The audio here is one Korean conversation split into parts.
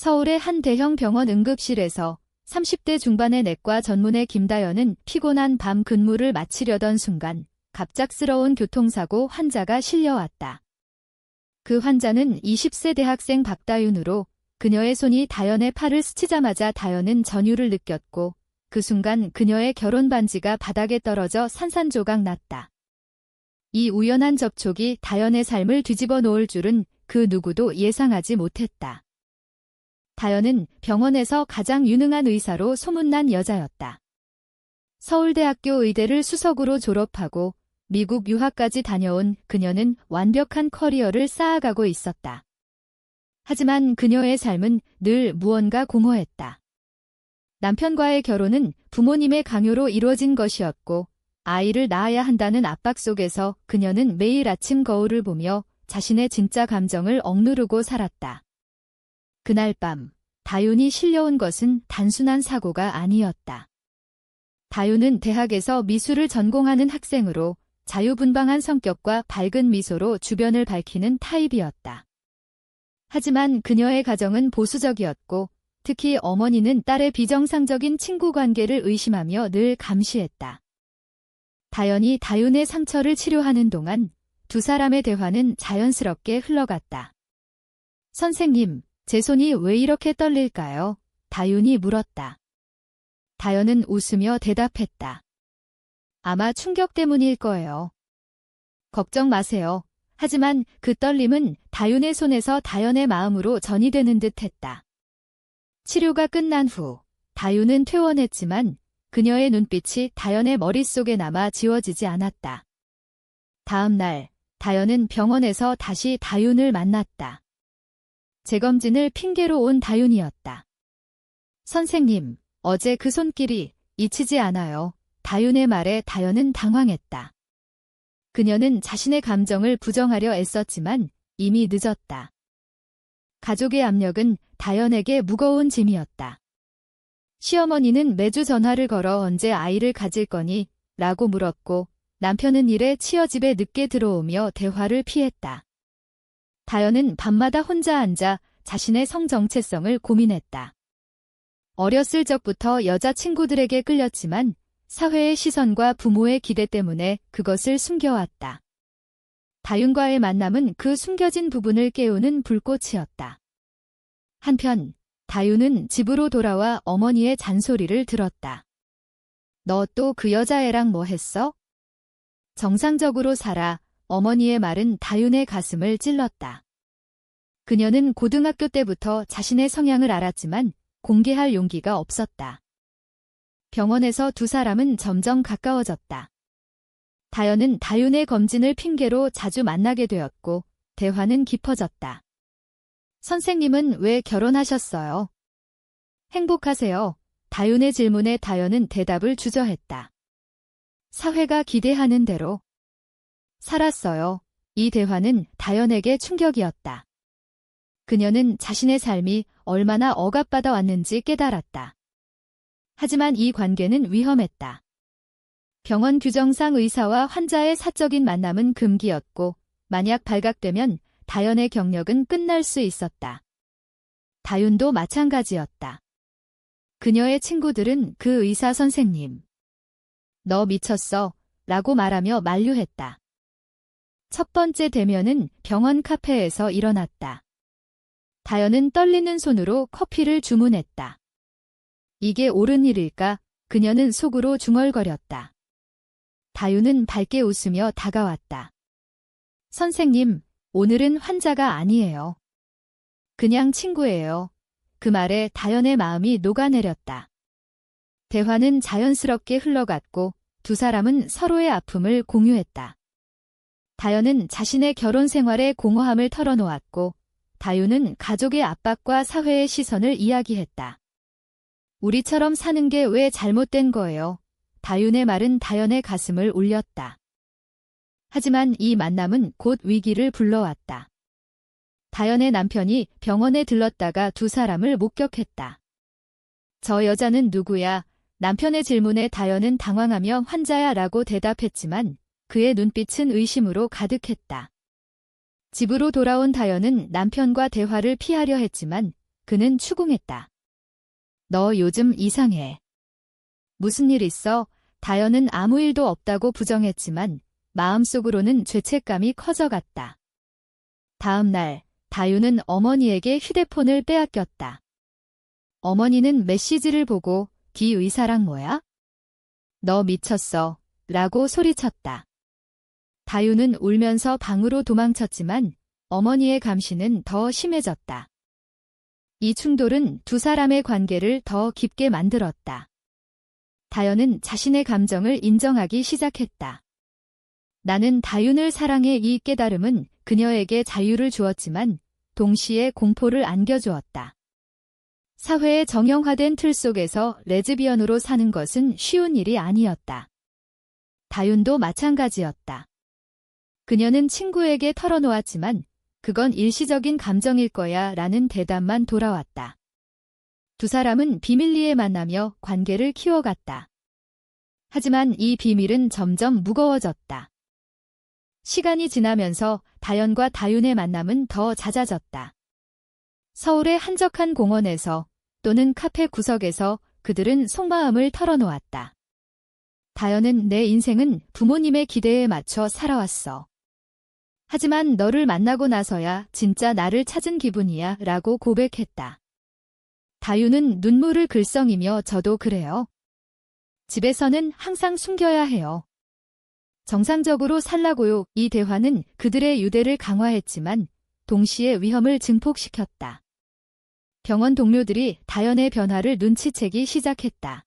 서울의 한 대형 병원 응급실에서 30대 중반의 내과 전문의 김다연은 피곤한 밤 근무를 마치려던 순간 갑작스러운 교통사고 환자가 실려왔다. 그 환자는 20세 대학생 박다윤으로 그녀의 손이 다연의 팔을 스치자마자 다연은 전율을 느꼈고 그 순간 그녀의 결혼 반지가 바닥에 떨어져 산산조각 났다. 이 우연한 접촉이 다연의 삶을 뒤집어 놓을 줄은 그 누구도 예상하지 못했다. 다연은 병원에서 가장 유능한 의사로 소문난 여자였다. 서울대학교 의대를 수석으로 졸업하고 미국 유학까지 다녀온 그녀는 완벽한 커리어를 쌓아가고 있었다. 하지만 그녀의 삶은 늘 무언가 공허했다. 남편과의 결혼은 부모님의 강요로 이루어진 것이었고 아이를 낳아야 한다는 압박 속에서 그녀는 매일 아침 거울을 보며 자신의 진짜 감정을 억누르고 살았다. 그날 밤 다윤이 실려온 것은 단순한 사고가 아니었다. 다윤은 대학에서 미술을 전공하는 학생으로 자유분방한 성격과 밝은 미소로 주변을 밝히는 타입이었다. 하지만 그녀의 가정은 보수적이었고 특히 어머니는 딸의 비정상적인 친구 관계를 의심하며 늘 감시했다. 다연이 다윤의 상처를 치료하는 동안 두 사람의 대화는 자연스럽게 흘러갔다. 선생님, 제 손이 왜 이렇게 떨릴까요? 다윤이 물었다. 다연은 웃으며 대답했다. 아마 충격 때문일 거예요. 걱정 마세요. 하지만 그 떨림은 다윤의 손에서 다연의 마음으로 전이되는 듯 했다. 치료가 끝난 후 다윤은 퇴원했지만 그녀의 눈빛이 다연의 머릿속에 남아 지워지지 않았다. 다음 날 다연은 병원에서 다시 다윤을 만났다. 재검진을 핑계로 온 다윤이었다. 선생님, 어제 그 손길이 잊히지 않아요. 다윤의 말에 다연은 당황했다. 그녀는 자신의 감정을 부정하려 애썼지만 이미 늦었다. 가족의 압력은 다연에게 무거운 짐이었다. 시어머니는 매주 전화를 걸어 언제 아이를 가질 거니? 라고 물었고 남편은 일에 치여 집에 늦게 들어오며 대화를 피했다. 다연은 밤마다 혼자 앉아 자신의 성 정체성을 고민했다. 어렸을 적부터 여자친구들에게 끌렸지만 사회의 시선과 부모의 기대 때문에 그것을 숨겨왔다. 다윤과의 만남은 그 숨겨진 부분을 깨우는 불꽃이었다. 한편 다윤은 집으로 돌아와 어머니의 잔소리를 들었다. 너 또 그 여자애랑 뭐 했어? 정상적으로 살아. 어머니의 말은 다윤의 가슴을 찔렀다. 그녀는 고등학교 때부터 자신의 성향을 알았지만 공개할 용기가 없었다. 병원에서 두 사람은 점점 가까워졌다. 다연은 다윤의 검진을 핑계로 자주 만나게 되었고 대화는 깊어졌다. 선생님은 왜 결혼하셨어요? 행복하세요? 다윤의 질문에 다연은 대답을 주저했다. 사회가 기대하는 대로 살았어요. 이 대화는 다연에게 충격이었다. 그녀는 자신의 삶이 얼마나 억압받아 왔는지 깨달았다. 하지만 이 관계는 위험했다. 병원 규정상 의사와 환자의 사적인 만남은 금기였고 만약 발각되면 다연의 경력은 끝날 수 있었다. 다윤도 마찬가지였다. 그녀의 친구들은 그 의사 선생님, 너 미쳤어? 라고 말하며 만류했다. 첫 번째 대면은 병원 카페에서 일어났다. 다연은 떨리는 손으로 커피를 주문했다. 이게 옳은 일일까? 그녀는 속으로 중얼거렸다. 다윤은 밝게 웃으며 다가왔다. 선생님, 오늘은 환자가 아니에요. 그냥 친구예요. 그 말에 다연의 마음이 녹아내렸다. 대화는 자연스럽게 흘러갔고 두 사람은 서로의 아픔을 공유했다. 다연은 자신의 결혼 생활의 공허함을 털어놓았고 다윤은 가족의 압박과 사회의 시선을 이야기했다. 우리처럼 사는 게 왜 잘못된 거예요? 다윤의 말은 다연의 가슴을 울렸다. 하지만 이 만남은 곧 위기를 불러왔다. 다연의 남편이 병원에 들렀다가 두 사람을 목격했다. 저 여자는 누구야? 남편의 질문에 다연은 당황하며 환자야 라고 대답했지만 그의 눈빛은 의심으로 가득했다. 집으로 돌아온 다연은 남편과 대화를 피하려 했지만 그는 추궁했다. 너 요즘 이상해. 무슨 일 있어? 다연은 아무 일도 없다고 부정했지만 마음속으로는 죄책감이 커져갔다. 다음 날, 다유는 어머니에게 휴대폰을 빼앗겼다. 어머니는 메시지를 보고 기 의사랑 뭐야? 너 미쳤어. 라고 소리쳤다. 다유는 울면서 방으로 도망쳤지만 어머니의 감시는 더 심해졌다. 이 충돌은 두 사람의 관계를 더 깊게 만들었다. 다연은 자신의 감정을 인정하기 시작했다. 나는 다윤을 사랑해. 이 깨달음은 그녀에게 자유를 주었지만 동시에 공포를 안겨주었다. 사회의 정형화된 틀 속에서 레즈비언으로 사는 것은 쉬운 일이 아니었다. 다윤도 마찬가지였다. 그녀는 친구에게 털어놓았지만 그건 일시적인 감정일 거야 라는 대답만 돌아왔다. 두 사람은 비밀리에 만나며 관계를 키워갔다. 하지만 이 비밀은 점점 무거워졌다. 시간이 지나면서 다연과 다윤의 만남은 더 잦아졌다. 서울의 한적한 공원에서 또는 카페 구석에서 그들은 속마음을 털어놓았다. 다연은 내 인생은 부모님의 기대에 맞춰 살아왔어. 하지만 너를 만나고 나서야 진짜 나를 찾은 기분이야 라고 고백했다. 다윤은 눈물을 글썽이며 저도 그래요. 집에서는 항상 숨겨야 해요. 정상적으로 살라고요. 이 대화는 그들의 유대를 강화했지만 동시에 위험을 증폭시켰다. 병원 동료들이 다연의 변화를 눈치채기 시작했다.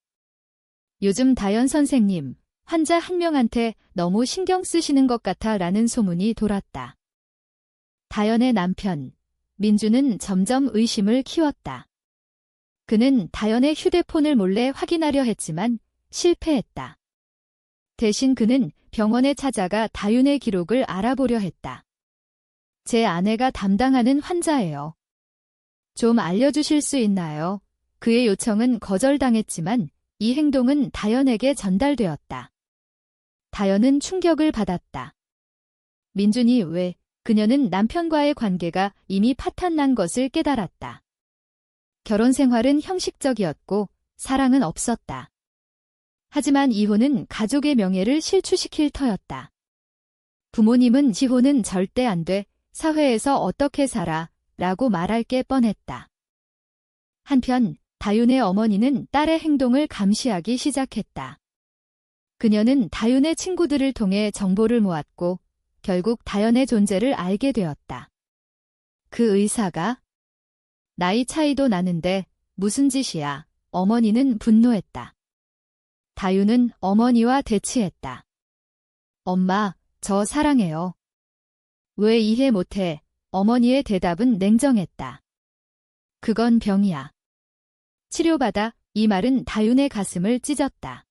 요즘 다연 선생님, 환자 한 명한테 너무 신경 쓰시는 것 같아 라는 소문이 돌았다. 다연의 남편, 민주는 점점 의심을 키웠다. 그는 다연의 휴대폰을 몰래 확인하려 했지만 실패했다. 대신 그는 병원에 찾아가 다윤의 기록을 알아보려 했다. 제 아내가 담당하는 환자예요. 좀 알려주실 수 있나요? 그의 요청은 거절당했지만 이 행동은 다연에게 전달되었다. 다연은 충격을 받았다. 민준이 왜? 그녀는 남편과의 관계가 이미 파탄난 것을 깨달았다. 결혼 생활은 형식적이었고 사랑은 없었다. 하지만 이혼은 가족의 명예를 실추시킬 터였다. 부모님은 이혼은 절대 안 돼. 사회에서 어떻게 살아? 라고 말할 게 뻔했다. 한편 다윤의 어머니는 딸의 행동을 감시하기 시작했다. 그녀는 다윤의 친구들을 통해 정보를 모았고 결국 다연의 존재를 알게 되었다. 그 의사가? 나이 차이도 나는데 무슨 짓이야? 어머니는 분노했다. 다윤은 어머니와 대치했다. 엄마, 저 사랑해요. 왜 이해 못해? 어머니의 대답은 냉정했다. 그건 병이야. 치료받아. 이 말은 다윤의 가슴을 찢었다.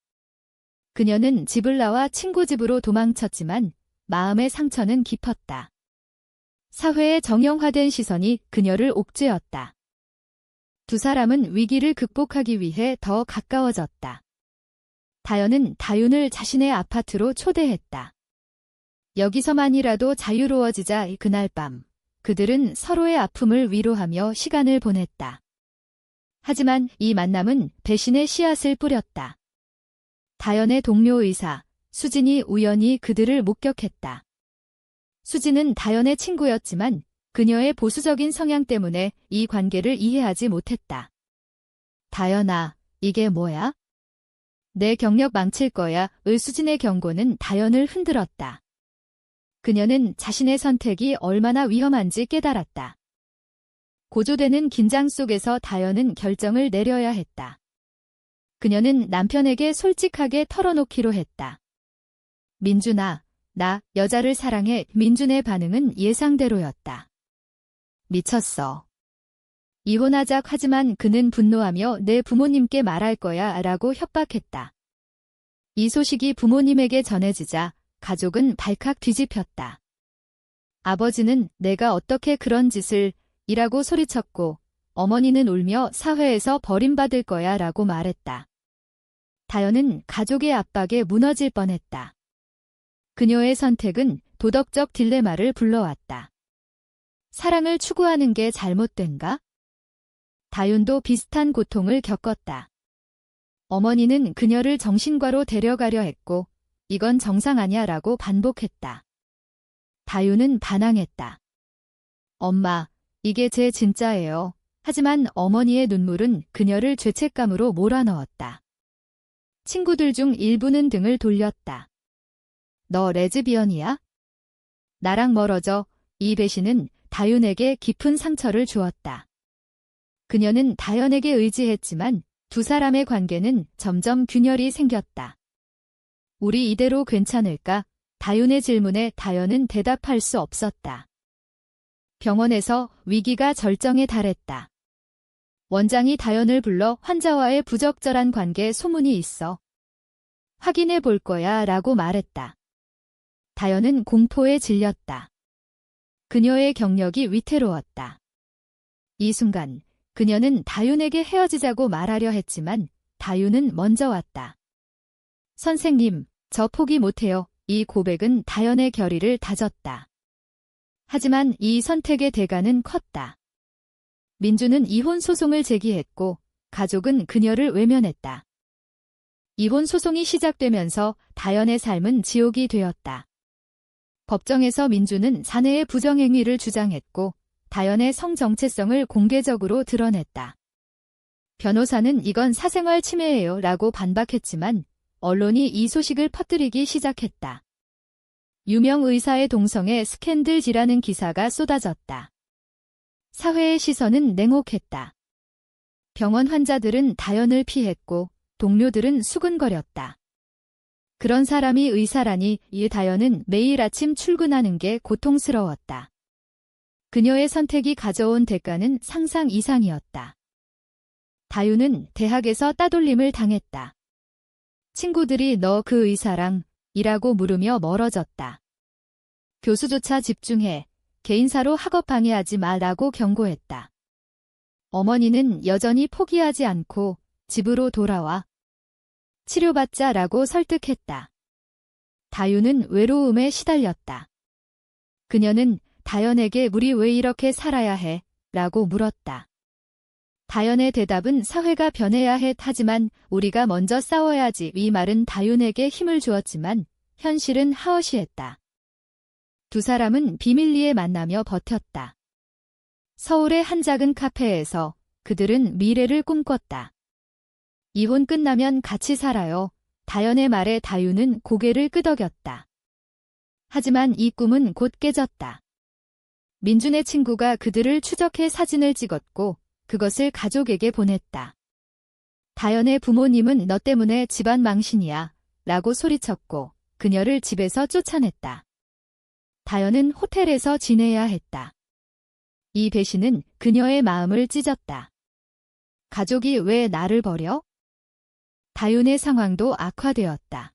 그녀는 집을 나와 친구 집으로 도망쳤지만 마음의 상처는 깊었다. 사회의 정형화된 시선이 그녀를 옥죄었다. 두 사람은 위기를 극복하기 위해 더 가까워졌다. 다연은 다윤을 자신의 아파트로 초대했다. 여기서만이라도 자유로워지자. 그날 밤 그들은 서로의 아픔을 위로하며 시간을 보냈다. 하지만 이 만남은 배신의 씨앗을 뿌렸다. 다연의 동료 의사, 수진이 우연히 그들을 목격했다. 수진은 다연의 친구였지만 그녀의 보수적인 성향 때문에 이 관계를 이해하지 못했다. 다연아, 이게 뭐야? 내 경력 망칠 거야. 수진의 경고는 다연을 흔들었다. 그녀는 자신의 선택이 얼마나 위험한지 깨달았다. 고조되는 긴장 속에서 다연은 결정을 내려야 했다. 그녀는 남편에게 솔직하게 털어놓기로 했다. 민준아, 나 여자를 사랑해. 민준의 반응은 예상대로였다. 미쳤어. 이혼하자. 하지만 그는 분노하며 내 부모님께 말할 거야 라고 협박했다. 이 소식이 부모님에게 전해지자 가족은 발칵 뒤집혔다. 아버지는 내가 어떻게 그런 짓을 이라고 소리쳤고 어머니는 울며 사회에서 버림받을 거야 라고 말했다. 다연은 가족의 압박에 무너질 뻔했다. 그녀의 선택은 도덕적 딜레마를 불러왔다. 사랑을 추구하는 게 잘못된가? 다윤도 비슷한 고통을 겪었다. 어머니는 그녀를 정신과로 데려가려 했고 이건 정상 아니야 라고 반복했다. 다윤은 반항했다. 엄마, 이게 제 진짜예요. 하지만 어머니의 눈물은 그녀를 죄책감으로 몰아넣었다. 친구들 중 일부는 등을 돌렸다. 너 레즈비언이야? 나랑 멀어져. 이 배신은 다윤에게 깊은 상처를 주었다. 그녀는 다연에게 의지했지만 두 사람의 관계는 점점 균열이 생겼다. 우리 이대로 괜찮을까? 다윤의 질문에 다연은 대답할 수 없었다. 병원에서 위기가 절정에 달했다. 원장이 다연을 불러 환자와의 부적절한 관계에 소문이 있어. 확인해 볼 거야 라고 말했다. 다연은 공포에 질렸다. 그녀의 경력이 위태로웠다. 이 순간 그녀는 다윤에게 헤어지자고 말하려 했지만 다윤은 먼저 왔다. 선생님, 저 포기 못해요. 이 고백은 다연의 결의를 다졌다. 하지만 이 선택의 대가는 컸다. 민주는 이혼 소송을 제기했고 가족은 그녀를 외면했다. 이혼 소송이 시작되면서 다연의 삶은 지옥이 되었다. 법정에서 민주는 사내의 부정행위를 주장했고 다연의 성정체성을 공개적으로 드러냈다. 변호사는 이건 사생활 침해예요 라고 반박했지만 언론이 이 소식을 퍼뜨리기 시작했다. 유명 의사의 동성애 스캔들이라는 기사가 쏟아졌다. 사회의 시선은 냉혹했다. 병원 환자들은 다연을 피했고 동료들은 수근거렸다. 그런 사람이 의사라니 이 다연은 매일 아침 출근하는 게 고통스러웠다. 그녀의 선택이 가져온 대가는 상상 이상이었다. 다윤은 대학에서 따돌림을 당했다. 친구들이 너 그 의사랑 이라고 물으며 멀어졌다. 교수조차 집중해. 개인사로 학업 방해하지 마라고 경고했다. 어머니는 여전히 포기하지 않고 집으로 돌아와 치료받자라고 설득했다. 다윤은 외로움에 시달렸다. 그녀는 다연에게 우리 왜 이렇게 살아야 해? 라고 물었다. 다연의 대답은 사회가 변해야 해. 하지만 우리가 먼저 싸워야지. 이 말은 다윤에게 힘을 주었지만 현실은 하엇이했다. 두 사람은 비밀리에 만나며 버텼다. 서울의 한 작은 카페에서 그들은 미래를 꿈꿨다. 이혼 끝나면 같이 살아요. 다연의 말에 다윤은 고개를 끄덕였다. 하지만 이 꿈은 곧 깨졌다. 민준의 친구가 그들을 추적해 사진을 찍었고 그것을 가족에게 보냈다. 다연의 부모님은 너 때문에 집안 망신이야 라고 소리쳤고 그녀를 집에서 쫓아냈다. 다연은 호텔에서 지내야 했다. 이 배신은 그녀의 마음을 찢었다. 가족이 왜 나를 버려? 다윤의 상황도 악화되었다.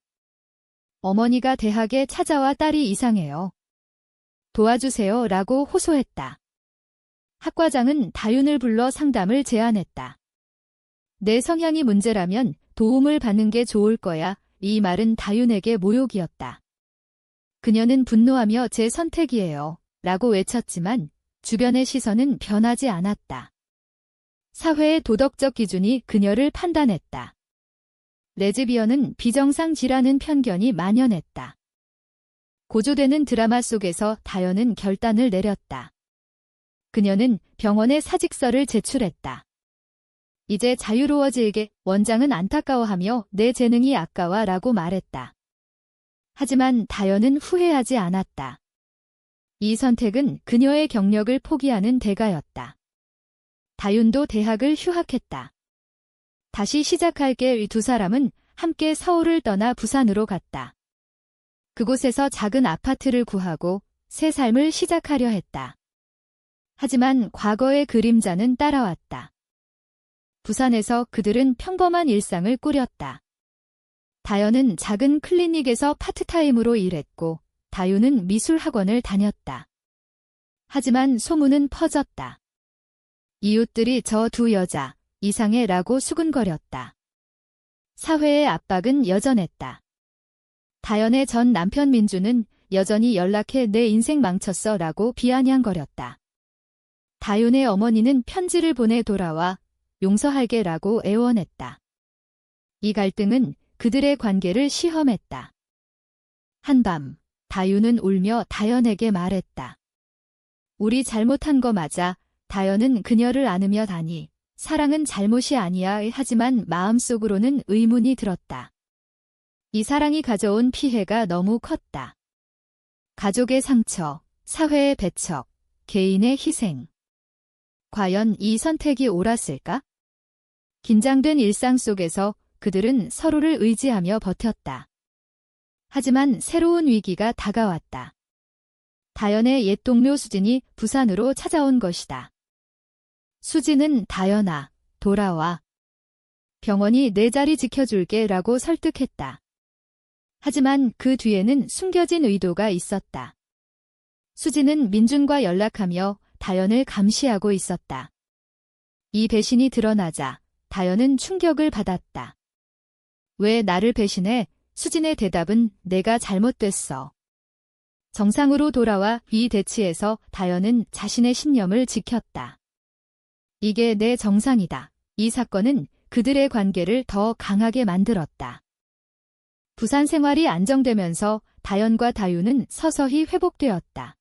어머니가 대학에 찾아와 딸이 이상해요. 도와주세요 라고 호소했다. 학과장은 다윤을 불러 상담을 제안했다. 내 성향이 문제라면 도움을 받는 게 좋을 거야. 이 말은 다윤에게 모욕이었다. 그녀는 분노하며 제 선택이에요 라고 외쳤지만 주변의 시선은 변하지 않았다. 사회의 도덕적 기준이 그녀를 판단했다. 레즈비언은 비정상지라는 편견이 만연했다. 고조되는 드라마 속에서 다연은 결단을 내렸다. 그녀는 병원에 사직서를 제출했다. 이제 자유로워지게. 원장은 안타까워하며 내 재능이 아까워 라고 말했다. 하지만 다연은 후회하지 않았다. 이 선택은 그녀의 경력을 포기하는 대가였다. 다윤도 대학을 휴학했다. 다시 시작할게. 두 사람은 함께 서울을 떠나 부산으로 갔다. 그곳에서 작은 아파트를 구하고 새 삶을 시작하려 했다. 하지만 과거의 그림자는 따라왔다. 부산에서 그들은 평범한 일상을 꾸렸다. 다연은 작은 클리닉에서 파트타임으로 일했고 다윤은 미술학원을 다녔다. 하지만 소문은 퍼졌다. 이웃들이 저 두 여자 이상해라고 수군거렸다. 사회의 압박은 여전했다. 다연의 전 남편 민주는 여전히 연락해 내 인생 망쳤어 라고 비아냥거렸다. 다윤의 어머니는 편지를 보내 돌아와 용서할게라고 애원했다. 이 갈등은 그들의 관계를 시험했다. 한밤, 다윤은 울며 다연에게 말했다. 우리 잘못한 거 맞아. 다연은 그녀를 안으며 다니. 사랑은 잘못이 아니야. 하지만 마음속으로는 의문이 들었다. 이 사랑이 가져온 피해가 너무 컸다. 가족의 상처, 사회의 배척, 개인의 희생. 과연 이 선택이 옳았을까? 긴장된 일상 속에서 그들은 서로를 의지하며 버텼다. 하지만 새로운 위기가 다가왔다. 다연의 옛 동료 수진이 부산으로 찾아온 것이다. 수진은 다연아, 돌아와. 병원이 내 자리 지켜줄게 라고 설득했다. 하지만 그 뒤에는 숨겨진 의도가 있었다. 수진은 민준과 연락하며 다연을 감시하고 있었다. 이 배신이 드러나자 다연은 충격을 받았다. 왜 나를 배신해? 수진의 대답은 내가 잘못됐어. 정상으로 돌아와 비대치에서 다연은 자신의 신념을 지켰다. 이게 내 정상이다. 이 사건은 그들의 관계를 더 강하게 만들었다. 부산 생활이 안정되면서 다연과 다윤은 서서히 회복되었다.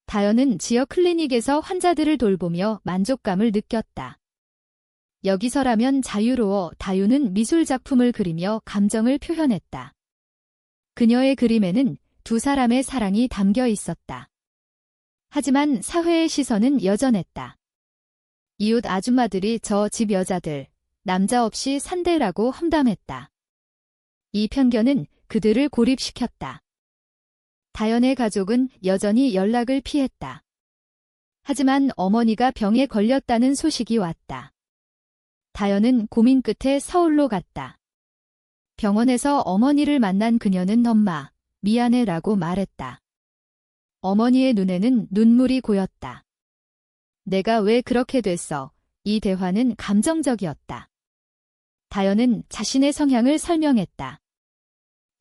다연은 지역 클리닉에서 환자들을 돌보며 만족감을 느꼈다. 여기서라면 자유로워. 다윤은 미술 작품을 그리며 감정을 표현했다. 그녀의 그림에는 두 사람의 사랑이 담겨 있었다. 하지만 사회의 시선은 여전했다. 이웃 아줌마들이 저 집 여자들, 남자 없이 산대라고 험담했다. 이 편견은 그들을 고립시켰다. 다연의 가족은 여전히 연락을 피했다. 하지만 어머니가 병에 걸렸다는 소식이 왔다. 다연은 고민 끝에 서울로 갔다. 병원에서 어머니를 만난 그녀는 엄마, 미안해라고 말했다. 어머니의 눈에는 눈물이 고였다. 내가 왜 그렇게 됐어? 이 대화는 감정적이었다. 다연은 자신의 성향을 설명했다.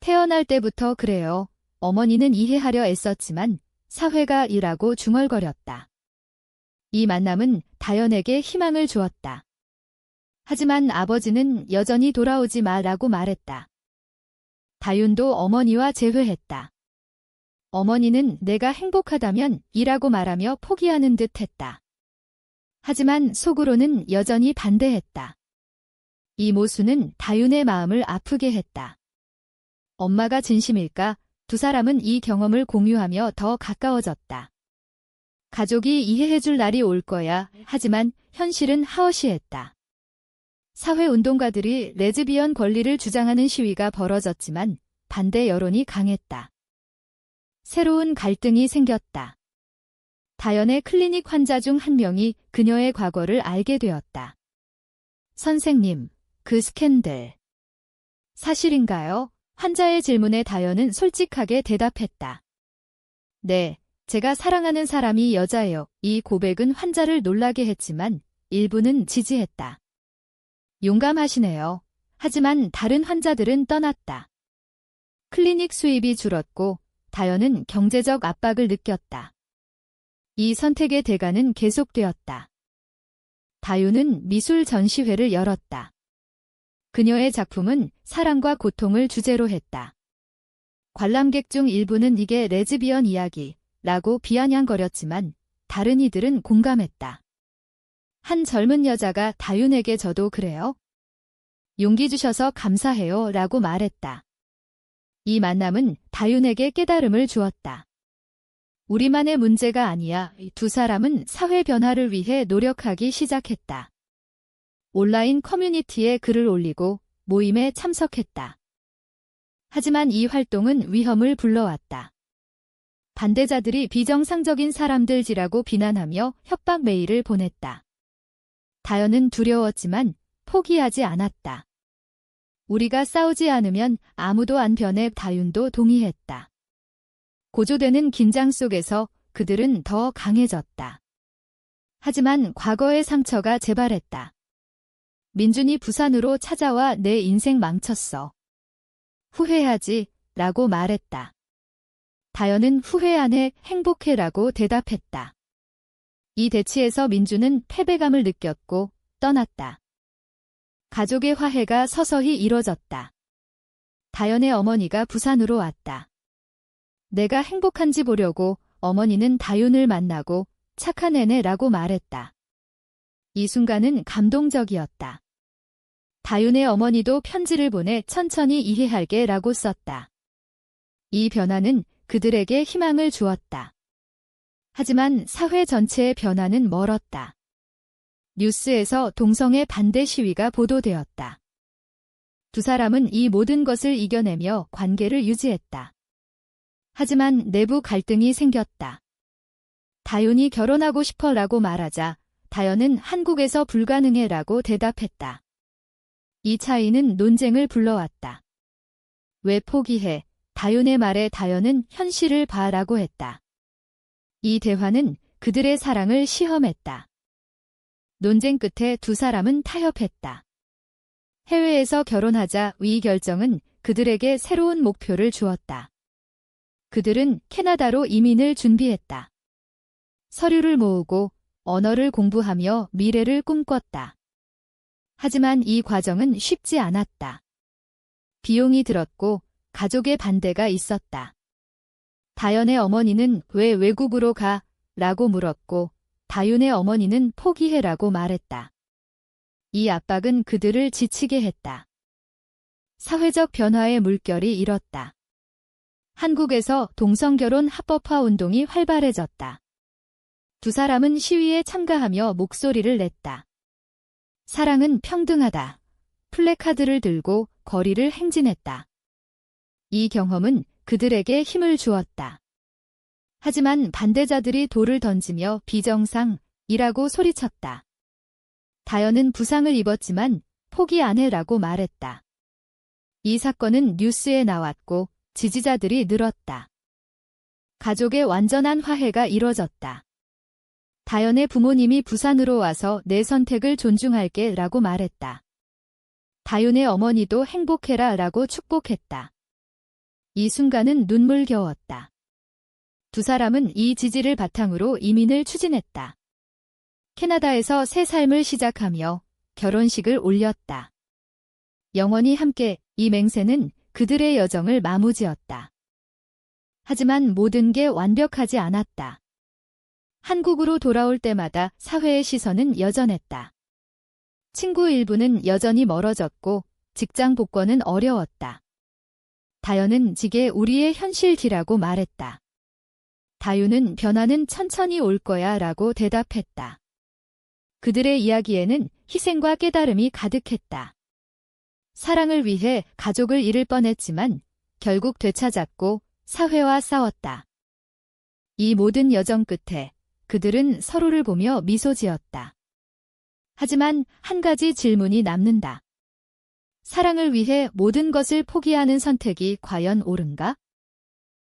태어날 때부터 그래요. 어머니는 이해하려 애썼지만 사회가 이라고 중얼거렸다. 이 만남은 다연에게 희망을 주었다. 하지만 아버지는 여전히 돌아오지 마라고 말했다. 다윤도 어머니와 재회했다. 어머니는 내가 행복하다면 이라고 말하며 포기하는 듯 했다. 하지만 속으로는 여전히 반대했다. 이 모순은 다윤의 마음을 아프게 했다. 엄마가 진심일까? 두 사람은 이 경험을 공유하며 더 가까워졌다. 가족이 이해해줄 날이 올 거야. 하지만 현실은 하어시했다. 사회운동가들이 레즈비언 권리를 주장하는 시위가 벌어졌지만 반대 여론이 강했다. 새로운 갈등이 생겼다. 다연의 클리닉 환자 중 한 명이 그녀의 과거를 알게 되었다. 선생님, 그 스캔들 사실인가요? 환자의 질문에 다연은 솔직하게 대답했다. 네, 제가 사랑하는 사람이 여자예요. 이 고백은 환자를 놀라게 했지만 일부는 지지했다. 용감하시네요. 하지만 다른 환자들은 떠났다. 클리닉 수입이 줄었고 다연은 경제적 압박을 느꼈다. 이 선택의 대가는 계속되었다. 다윤은 미술 전시회를 열었다. 그녀의 작품은 사랑과 고통을 주제로 했다. 관람객 중 일부는 이게 레즈비언 이야기라고 비아냥거렸지만 다른 이들은 공감했다. 한 젊은 여자가 다윤에게 저도 그래요? 용기 주셔서 감사해요 라고 말했다. 이 만남은 다윤에게 깨달음을 주었다. 우리만의 문제가 아니야. 두 사람은 사회 변화를 위해 노력하기 시작했다. 온라인 커뮤니티에 글을 올리고 모임에 참석했다. 하지만 이 활동은 위험을 불러왔다. 반대자들이 비정상적인 사람들이라고 비난하며 협박 메일을 보냈다. 다연은 두려웠지만 포기하지 않았다. 우리가 싸우지 않으면 아무도 안 변해. 다윤도 동의했다. 고조되는 긴장 속에서 그들은 더 강해졌다. 하지만 과거의 상처가 재발했다. 민준이 부산으로 찾아와 내 인생 망쳤어. 후회하지 라고 말했다. 다연은 후회 안 해, 행복해 라고 대답했다. 이 대치에서 민준은 패배감을 느꼈고 떠났다. 가족의 화해가 서서히 이뤄졌다. 다연의 어머니가 부산으로 왔다. 내가 행복한지 보려고 어머니는 다윤을 만나고 착한 애네라고 말했다. 이 순간은 감동적이었다. 다윤의 어머니도 편지를 보내 천천히 이해할게 라고 썼다. 이 변화는 그들에게 희망을 주었다. 하지만 사회 전체의 변화는 멀었다. 뉴스에서 동성애 반대 시위가 보도되었다. 두 사람은 이 모든 것을 이겨내며 관계를 유지했다. 하지만 내부 갈등이 생겼다. 다윤이 결혼하고 싶어라고 말하자 다연은 한국에서 불가능해라고 대답했다. 이 차이는 논쟁을 불러왔다. 왜 포기해? 다윤의 말에 다연은 현실을 봐라고 했다. 이 대화는 그들의 사랑을 시험했다. 논쟁 끝에 두 사람은 타협했다. 해외에서 결혼하자 이 결정은 그들에게 새로운 목표를 주었다. 그들은 캐나다로 이민을 준비했다. 서류를 모으고 언어를 공부하며 미래를 꿈꿨다. 하지만 이 과정은 쉽지 않았다. 비용이 들었고 가족의 반대가 있었다. 다연의 어머니는 왜 외국으로 가? 라고 물었고 다윤의 어머니는 포기해라고 말했다. 이 압박은 그들을 지치게 했다. 사회적 변화의 물결이 일었다. 한국에서 동성결혼 합법화 운동이 활발해졌다. 두 사람은 시위에 참가하며 목소리를 냈다. 사랑은 평등하다. 플래카드를 들고 거리를 행진했다. 이 경험은 그들에게 힘을 주었다. 하지만 반대자들이 돌을 던지며 비정상이라고 소리쳤다. 다연은 부상을 입었지만 포기 안 해라고 말했다. 이 사건은 뉴스에 나왔고 지지자들이 늘었다. 가족의 완전한 화해가 이뤄졌다. 다연의 부모님이 부산으로 와서 내 선택을 존중할게 라고 말했다. 다윤의 어머니도 행복해라 라고 축복했다. 이 순간은 눈물겨웠다. 두 사람은 이 지지를 바탕으로 이민을 추진했다. 캐나다에서 새 삶을 시작하며 결혼식을 올렸다. 영원히 함께 이 맹세는 그들의 여정을 마무지었다. 하지만 모든 게 완벽하지 않았다. 한국으로 돌아올 때마다 사회의 시선은 여전했다. 친구 일부는 여전히 멀어졌고 직장 복권은 어려웠다. 다연은 지게 우리의 현실이라고 말했다. 다윤은 변화는 천천히 올 거야 라고 대답했다. 그들의 이야기에는 희생과 깨달음이 가득했다. 사랑을 위해 가족을 잃을 뻔했지만 결국 되찾았고 사회와 싸웠다. 이 모든 여정 끝에 그들은 서로를 보며 미소 지었다. 하지만 한 가지 질문이 남는다. 사랑을 위해 모든 것을 포기하는 선택이 과연 옳은가?